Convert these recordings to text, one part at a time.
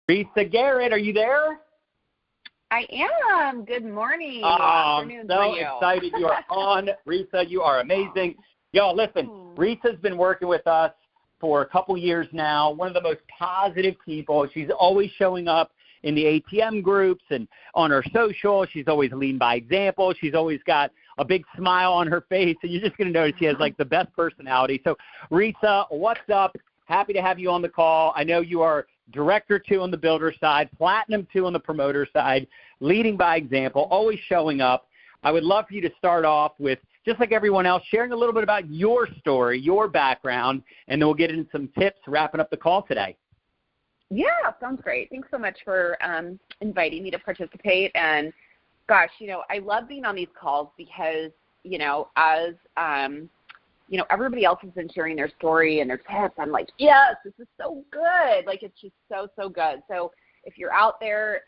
Risa Garrett, are you there? I am. Good morning. I'm so excited you are on. Risa, you are amazing. Y'all, listen, Risa's been working with us for a couple years now, one of the most positive people. She's always showing up in the ATM groups and on her social. She's always leading by example. She's always got a big smile on her face, and you're just going to notice she has, like, the best personality. So, Risa, what's up? Happy to have you on the call. I know you are Director 2 on the builder side, Platinum 2 on the promoter side, leading by example, always showing up. I would love for you to start off with, just like everyone else, sharing a little bit about your story, your background, and then we'll get into some tips wrapping up the call today. Yeah, sounds great. Thanks so much for inviting me to participate. And, gosh, I love being on these calls because, as everybody else has been sharing their story and their tips, I'm like, yes, this is so good. Like, it's just so, so good. So if you're out there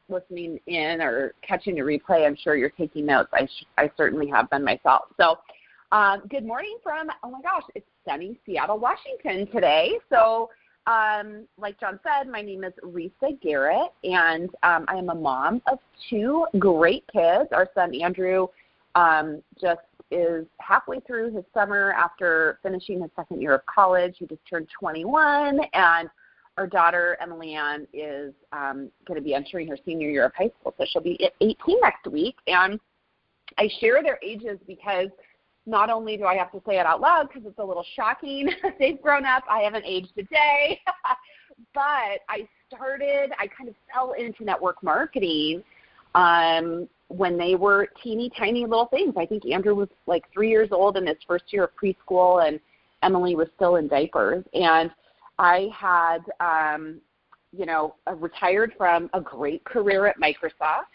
listening in or catching the replay, I'm sure you're taking notes. I certainly have been myself. So good morning from, oh my gosh, it's sunny Seattle, Washington today. So like John said, my name is Risa Garrett, and I am a mom of 2 great kids. Our son, Andrew, just is halfway through his summer after finishing his second year of college. He just turned 21, and our daughter, Emily Ann, is going to be entering her senior year of high school, so she'll be 18 next week. And I share their ages because not only do I have to say it out loud because it's a little shocking, they've grown up, I haven't aged a day, but I kind of fell into network marketing when they were teeny tiny little things. I think Andrew was like 3 years old in his first year of preschool, and Emily was still in diapers. And I had, retired from a great career at Microsoft.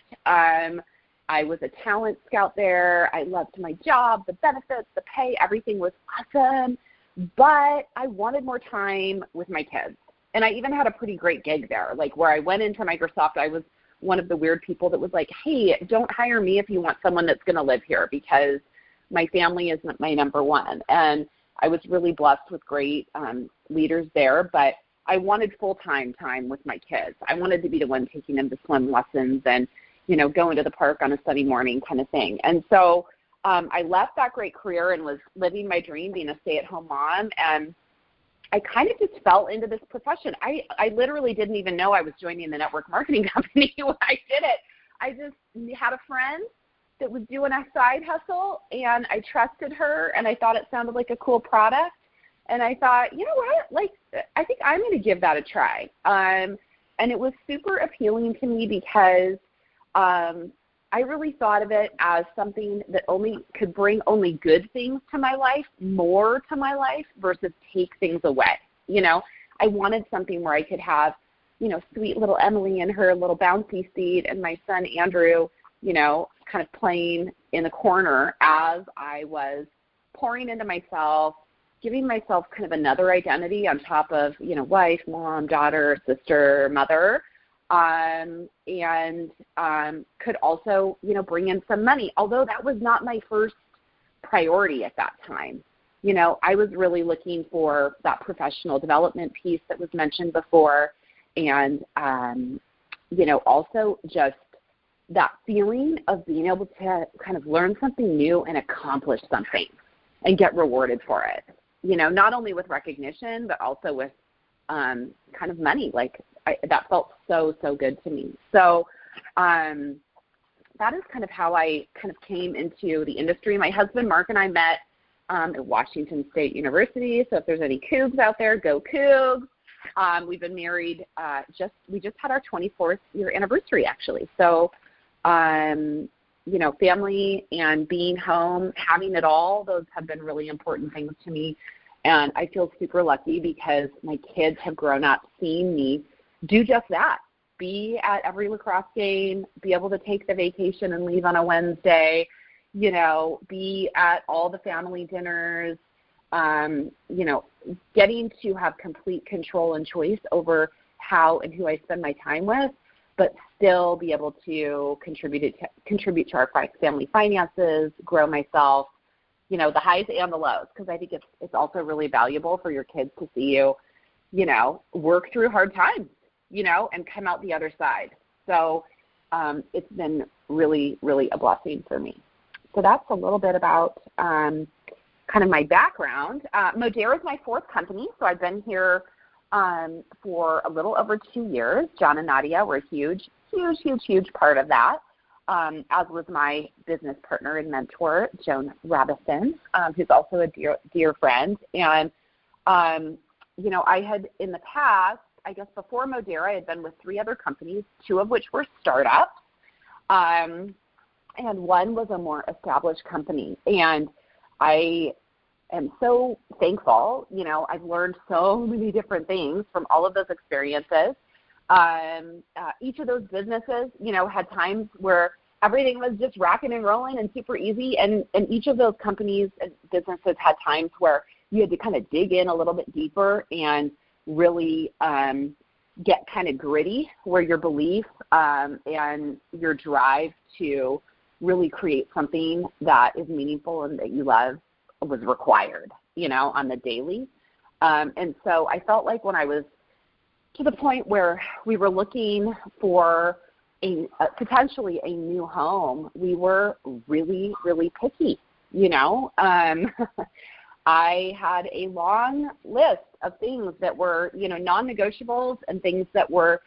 I was a talent scout there. I loved my job, the benefits, the pay, everything was awesome. But I wanted more time with my kids. And I even had a pretty great gig there. Like, where I went into Microsoft, I was one of the weird people that was like, hey, don't hire me if you want someone that's going to live here, because my family is my number one. And I was really blessed with great leaders there, but I wanted full-time time with my kids. I wanted to be the one taking them to swim lessons and, going to the park on a Sunday morning kind of thing. And so I left that great career and was living my dream, being a stay-at-home mom, and I kind of just fell into this profession. I literally didn't even know I was joining the network marketing company when I did it. I just had a friend that was doing a side hustle, and I trusted her, and I thought it sounded like a cool product. And I thought, you know what, like, I think I'm going to give that a try. And it was super appealing to me because I really thought of it as something that only could bring only good things to my life, more to my life, versus take things away. I wanted something where I could have, sweet little Emily in her little bouncy seat and my son Andrew, kind of playing in the corner as I was pouring into myself, giving myself kind of another identity on top of, wife, mom, daughter, sister, mother, and could also, bring in some money, although that was not my first priority at that time. I was really looking for that professional development piece that was mentioned before, and, also just that feeling of being able to kind of learn something new and accomplish something and get rewarded for it, not only with recognition, but also with kind of money. Like, that felt so, so good to me. So that is kind of how I kind of came into the industry. My husband, Mark, and I met at Washington State University. So if there's any Cougs out there, go Cougs. We've been married, we just had our 24th year anniversary, actually. So, family and being home, having it all, those have been really important things to me. And I feel super lucky because my kids have grown up seeing me do just that. Be at every lacrosse game, be able to take the vacation and leave on a Wednesday, be at all the family dinners, getting to have complete control and choice over how and who I spend my time with, but still be able to contribute to our family finances, grow myself, the highs and the lows, because I think it's also really valuable for your kids to see you, work through hard times, and come out the other side. So it's been really, really a blessing for me. So that's a little bit about kind of my background. Modera is my fourth company, so I've been here for a little over 2 years. John and Nadia were a huge part of that, as was my business partner and mentor, Joan Rabison, who's also a dear friend. And, I had in the past, I guess before Modera, I had been with 3 other companies, 2 of which were startups, and one was a more established company. And I am so thankful. I've learned so many different things from all of those experiences. Each of those businesses, had times where everything was just rocking and rolling and super easy. And each of those companies and businesses had times where you had to kind of dig in a little bit deeper and really get kind of gritty, where your belief and your drive to really create something that is meaningful and that you love was required, on the daily. And so I felt like when I was to the point where we were looking for potentially a new home, we were really, really picky, I had a long list of things that were, non-negotiables and things that were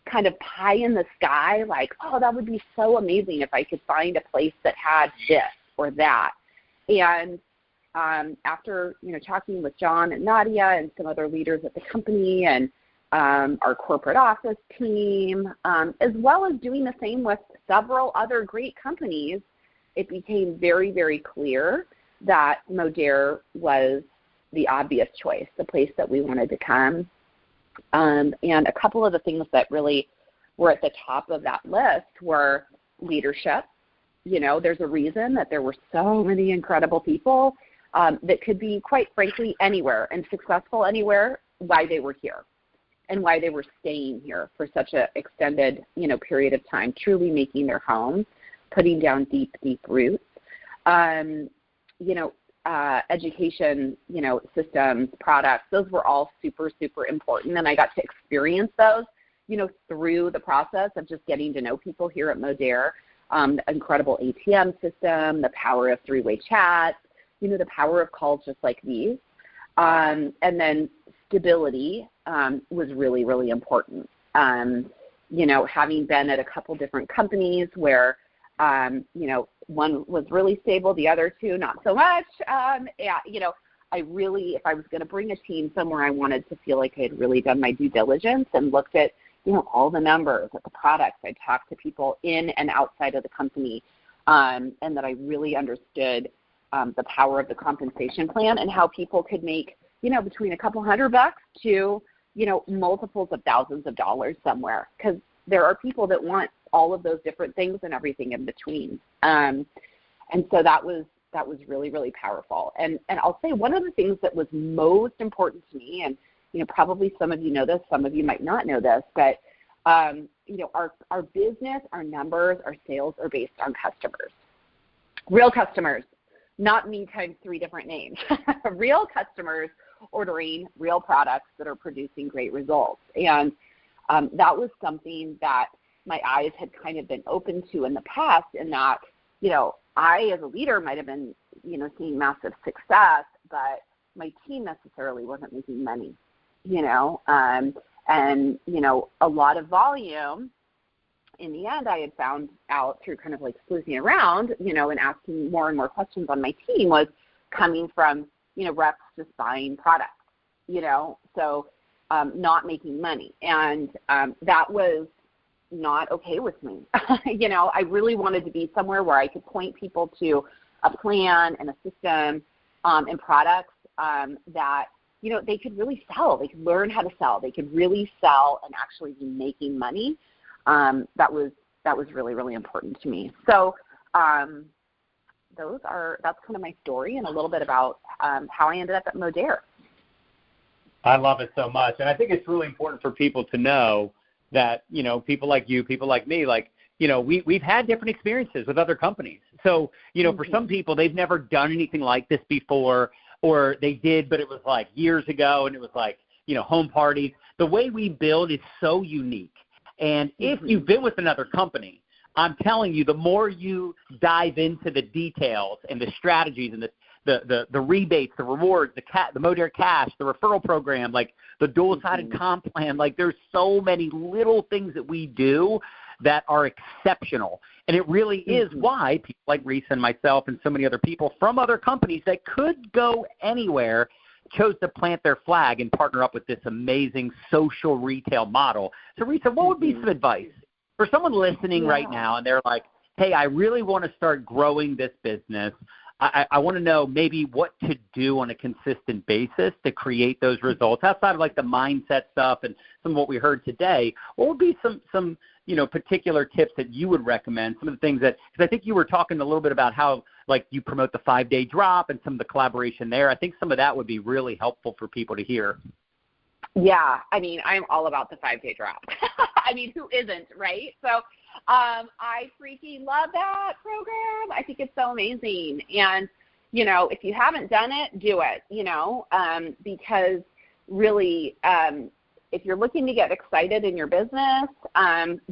kind of pie in the sky, like, oh, that would be so amazing if I could find a place that had this or that. And after, talking with John and Nadia and some other leaders at the company and our corporate office team, as well as doing the same with several other great companies, it became very, very clear that Modera was the obvious choice, the place that we wanted to come. And a couple of the things that really were at the top of that list were leadership. There's a reason that there were so many incredible people that could be, quite frankly, anywhere and successful anywhere, why they were here and why they were staying here for such an extended, period of time, truly making their home, putting down deep, deep roots. Education, systems, products, those were all super, super important. And I got to experience those, through the process of just getting to know people here at Modera, the incredible ATM system, the power of 3-way chat, the power of calls just like these. And then stability was really, really important. Having been at a couple different companies where, one was really stable, the other 2 not so much. I really, if I was going to bring a team somewhere, I wanted to feel like I had really done my due diligence and looked at, all the numbers, at the products. I talked to people in and outside of the company, and that I really understood the power of the compensation plan and how people could make, between a couple $100 to, multiples of thousands of dollars somewhere, because there are people that want all of those different things and everything in between. And so that was really, really powerful. And I'll say one of the things that was most important to me, and, probably some of you know this, some of you might not know this, but, our business, our numbers, our sales are based on customers, real customers, not me times 3 different names, real customers ordering real products that are producing great results. And that was something that my eyes had kind of been open to in the past, in that, I as a leader might have been, seeing massive success, but my team necessarily wasn't making money, and, a lot of volume. In the end, I had found out through kind of like sleuthing around, and asking more and more questions on my team, was coming from, reps just buying products, so not making money. And that was not okay with me. I really wanted to be somewhere where I could point people to a plan and a system and products that, they could really sell. They could learn how to sell. They could really sell and actually be making money. That was really, really important to me. So that's kind of my story and a little bit about how I ended up at Modera. I love it so much. And I think it's really important for people to know that, people like you, people like me, we've had different experiences with other companies. So, for some people, they've never done anything like this before, or they did, but it was like years ago, and it was like, home parties. The way we build is so unique. And if you've been with another company, I'm telling you, the more you dive into the details and the strategies and the rebates, the rewards, the Modere Cash, the referral program, like the dual-sided comp plan, like there's so many little things that we do that are exceptional. And it really is why people like Risa and myself and so many other people from other companies that could go anywhere chose to plant their flag and partner up with this amazing social retail model. So, Risa, what would be some advice for someone listening right now and they're like, hey, I really want to start growing this business. I want to know maybe what to do on a consistent basis to create those results outside of like the mindset stuff and some of what we heard today. What would be some particular tips that you would recommend? Some of the things that, because I think you were talking a little bit about how like you promote the 5-day drop and some of the collaboration there. I think some of that would be really helpful for people to hear. Yeah, I mean, I'm all about the 5-day drop. I mean, who isn't, right? So I freaking love that program. I think it's so amazing. And, if you haven't done it, do it, because really if you're looking to get excited in your business,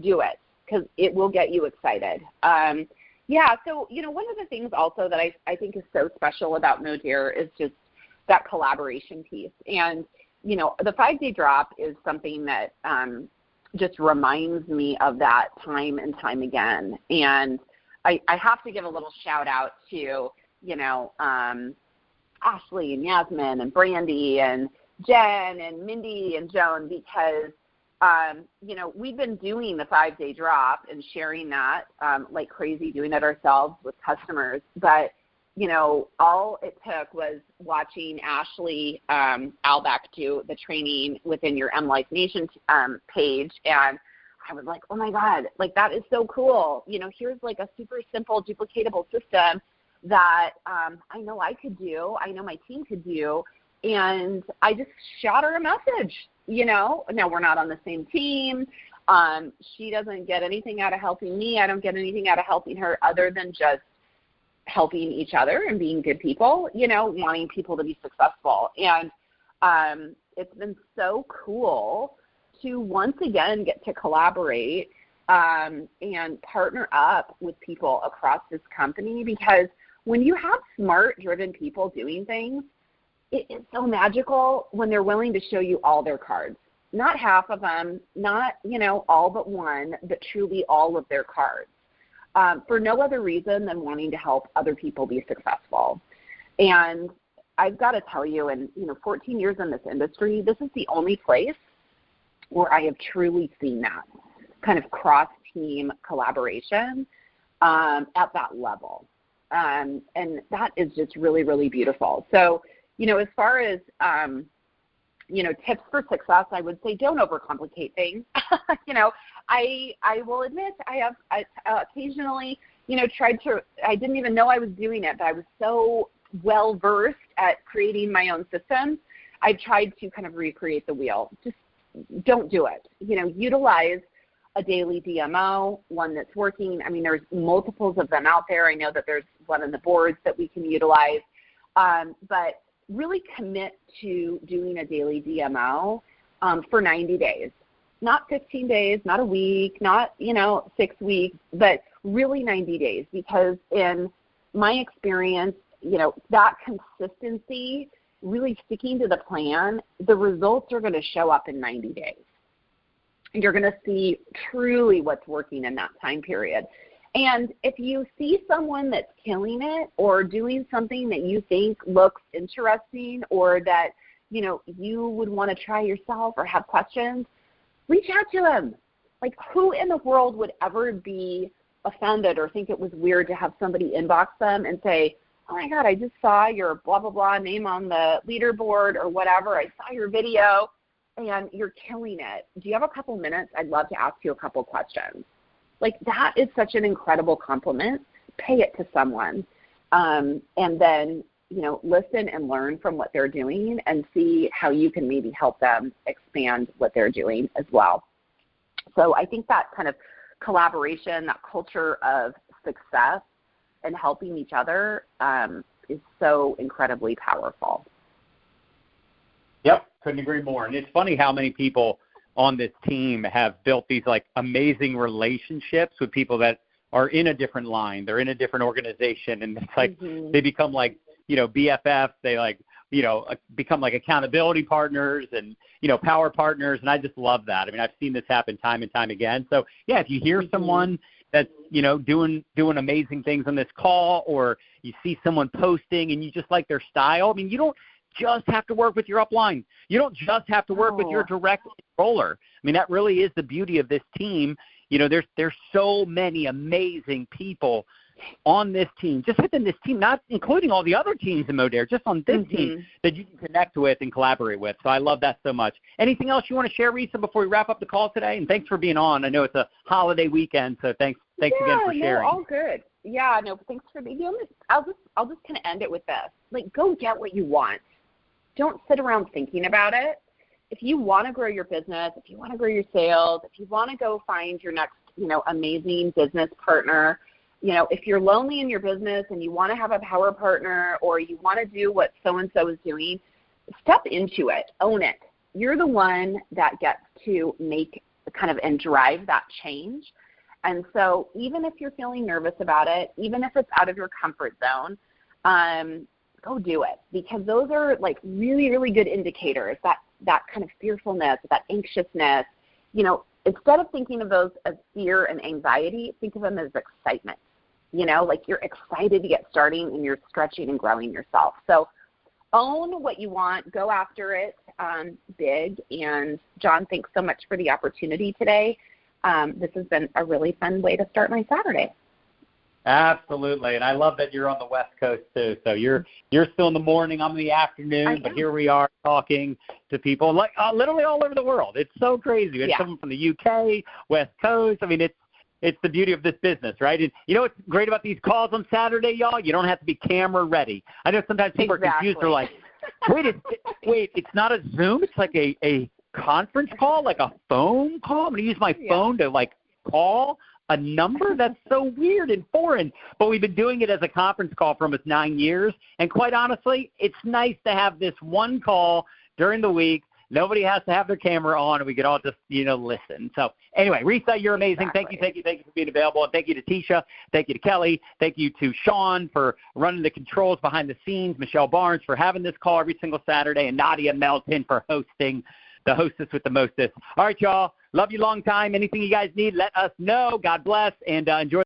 do it because it will get you excited. So, one of the things also that I think is so special about Modere is just that collaboration piece. And, the 5-day drop is something that just reminds me of that time and time again. And I have to give a little shout out to, Ashley and Yasmin and Brandy and Jen and Mindy and Joan because, we've been doing the 5-day drop and sharing that like crazy, doing it ourselves with customers. But, all it took was watching Ashley Albeck do the training within your M Life Nation page. And I was like, oh, my God, like that is so cool. Here's like a super simple duplicatable system that I know I could do. I know my team could do. And I just shot her a message, Now, we're not on the same team. She doesn't get anything out of helping me. I don't get anything out of helping her other than just helping each other and being good people, wanting people to be successful. And it's been so cool to once again get to collaborate and partner up with people across this company because when you have smart, driven people doing things, it is so magical when they're willing to show you all their cards. Not half of them, not, all but one, but truly all of their cards. For no other reason than wanting to help other people be successful. And I've got to tell you, in 14 years in this industry, this is the only place where I have truly seen that kind of cross-team collaboration at that level. And that is just really, really beautiful. So, as far as, tips for success, I would say don't overcomplicate things. I will admit I have occasionally, I didn't even know I was doing it, but I was so well-versed at creating my own systems. I tried to kind of recreate the wheel. Just don't do it. Utilize a daily DMO, one that's working. I mean, there's multiples of them out there. I know that there's one in the boards that we can utilize. But really commit to doing a daily DMO for 90 days. Not 15 days, not a week, not, 6 weeks, but really 90 days. Because in my experience, that consistency, really sticking to the plan, the results are going to show up in 90 days. You're going to see truly what's working in that time period. And if you see someone that's killing it or doing something that you think looks interesting or that, you would want to try yourself or have questions, reach out to them. Like, who in the world would ever be offended or think it was weird to have somebody inbox them and say, oh, my God, I just saw your blah, blah, blah name on the leaderboard or whatever. I saw your video, and you're killing it. Do you have a couple minutes? I'd love to ask you a couple questions. Like, that is such an incredible compliment. Pay it to someone. And then, listen and learn from what they're doing and see how you can maybe help them expand what they're doing as well. So I think that kind of collaboration, that culture of success and helping each other is so incredibly powerful. Yep. Couldn't agree more. And it's funny how many people on this team have built these like amazing relationships with people that are in a different line. They're in a different organization, and it's like they become like, BFFs. They like, become like accountability partners and, power partners. And I just love that. I mean, I've seen this happen time and time again. So yeah, if you hear someone that's, doing amazing things on this call, or you see someone posting and you just like their style, I mean, you don't just have to work with your upline. You don't just have to work with your direct controller. I mean, that really is the beauty of this team. There's so many amazing people on this team, just within this team, not including all the other teams in Modere, just on this team that you can connect with and collaborate with. So I love that so much. Anything else you want to share, Risa, before we wrap up the call today? And thanks for being on. I know it's a holiday weekend, so thanks again for sharing. All good. Yeah, no, thanks for being on. I'll just kind of end it with this. Like, go get what you want. Don't sit around thinking about it. If you want to grow your business, if you want to grow your sales, if you want to go find your next, amazing business partner, if you're lonely in your business and you want to have a power partner, or you want to do what so-and-so is doing, step into it, own it. You're the one that gets to make and drive that change. And so even if you're feeling nervous about it, even if it's out of your comfort zone, go do it, because those are like really, really good indicators, that kind of fearfulness, that anxiousness. Instead of thinking of those as fear and anxiety, think of them as excitement. Like you're excited to get starting and you're stretching and growing yourself. So own what you want, go after it big. And John, thanks so much for the opportunity today. This has been a really fun way to start my Saturday. Absolutely, and I love that you're on the West Coast too. So you're still in the morning, I'm in the afternoon, but here we are talking to people like literally all over the world. It's so crazy. We had someone from the UK, West Coast. I mean, it's the beauty of this business, right? And what's great about these calls on Saturday, y'all? You don't have to be camera ready. I know sometimes people are confused. They're like, wait, it's not a Zoom. It's like a conference call, like a phone call. I'm going to use my phone to like call a number? That's so weird and foreign. But we've been doing it as a conference call for almost 9 years. And quite honestly, it's nice to have this one call during the week. Nobody has to have their camera on, and we can all just, listen. So anyway, Risa, you're amazing. Exactly. Thank you for being available. And thank you to Tisha. Thank you to Kelly. Thank you to Sean for running the controls behind the scenes, Michelle Barnes for having this call every single Saturday, and Nadia Melton for hosting, the hostess with the mostest. All right, y'all. Love you long time. Anything you guys need, let us know. God bless, and enjoy.